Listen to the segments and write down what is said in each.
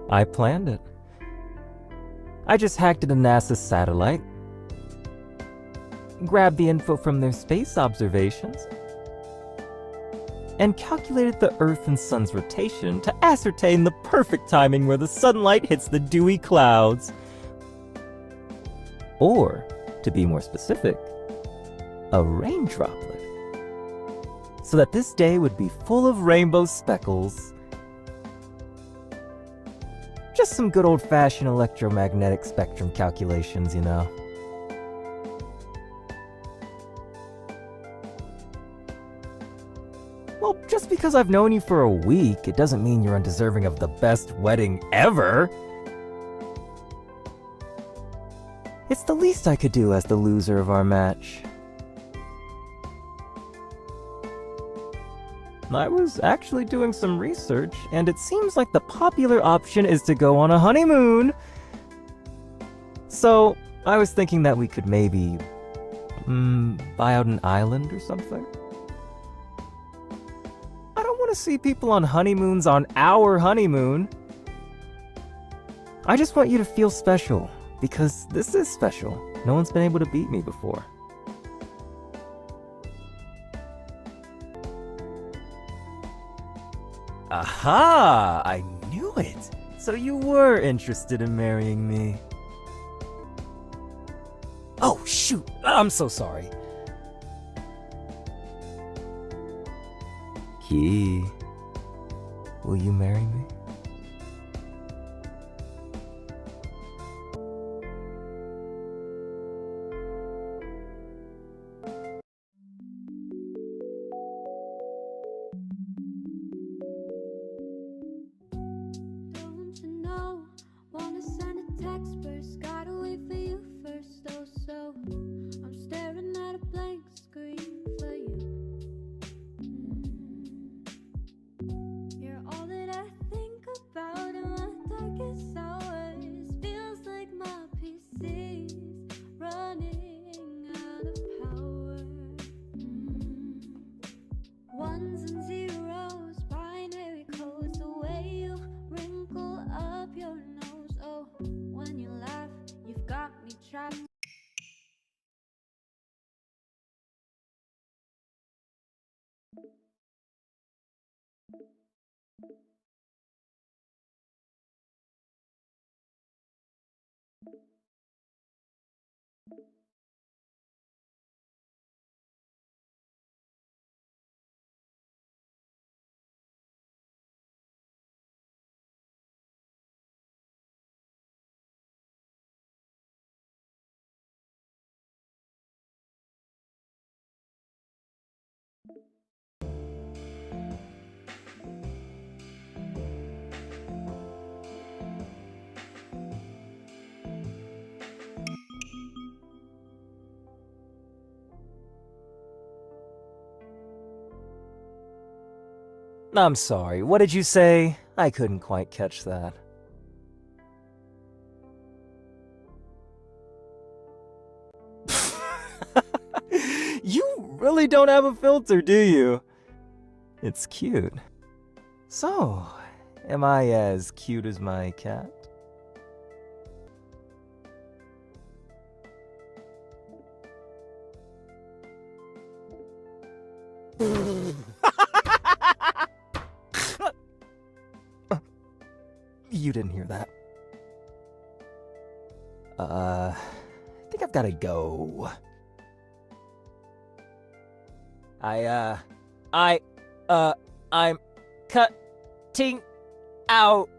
I planned it. I just hacked into NASA's satellite, grabbed the info from their space observations, and calculated the Earth and Sun's rotation to ascertain the perfect timing where the sunlight hits the dewy clouds. Or, to be more specific, a rain droplet. So that this day would be full of rainbow speckles. Just some good old-fashioned electromagnetic spectrum calculations, you know. Well, just because I've known you for a week, it doesn't mean you're undeserving of the best wedding ever. It's the least I could do as the loser of our match. I was actually doing some research, and it seems like the popular option is to go on a honeymoon. So, I was thinking that we could maybe buy out an island or something. I don't want to see people on honeymoons on our honeymoon. I just want you to feel special, because this is special. No one's been able to beat me before. Aha! I knew it! So you were interested in marrying me. Oh, shoot! I'm so sorry. Key, will you marry me? Don't you know? Wanna send a text, but it's gotta wait for you first. Oh, so I'm staring at a blank screen for you. You're all that I think about in my darkest hours. Feels like my PC's running out of power. Ones and zeros, binary codes, the way you wrinkle up your nose. Oh, when you laugh, you've got me trapped. I'm sorry, what did you say? I couldn't quite catch that. You really don't have a filter, do you? It's cute. So, am I as cute as my cat? You didn't hear that. I think I've gotta go. I'm cutting out.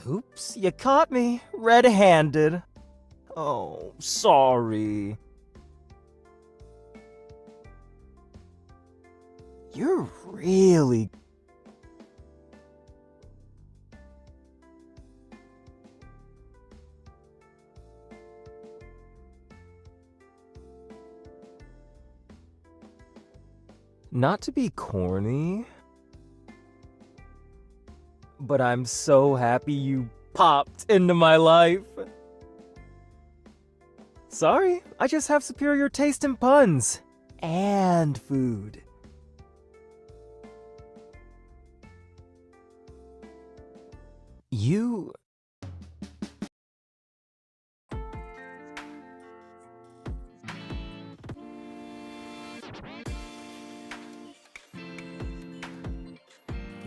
Oops, you caught me red-handed. Oh, sorry. You're really... Not to be corny, but I'm so happy you popped into my life. Sorry, I just have superior taste in puns. And food. You.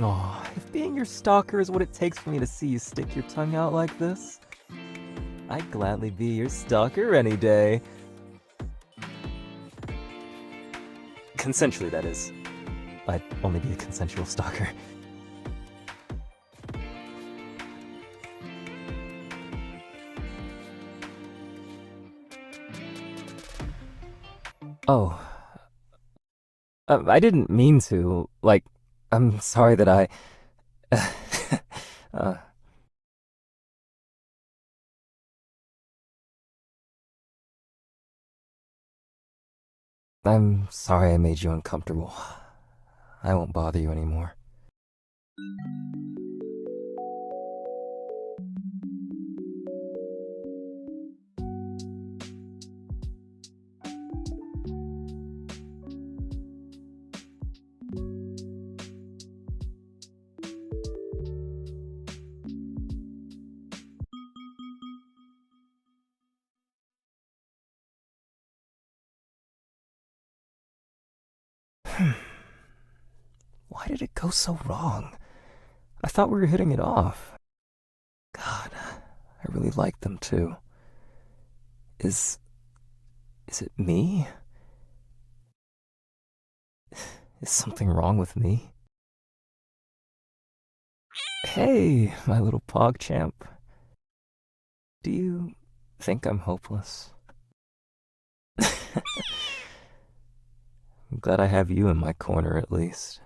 Aw, if being your stalker is what it takes for me to see you stick your tongue out like this, I'd gladly be your stalker any day. Consensually, that is. I'd only be a consensual stalker. Oh. I didn't mean to. Like, I'm sorry that I. uh, I'm sorry I made you uncomfortable. I won't bother you anymore. Why did it go so wrong? I thought we were hitting it off. God, I really like them too. Is. Is it me? Is something wrong with me? Hey, my little PogChamp. Do you think I'm hopeless? I'm glad I have you in my corner at least.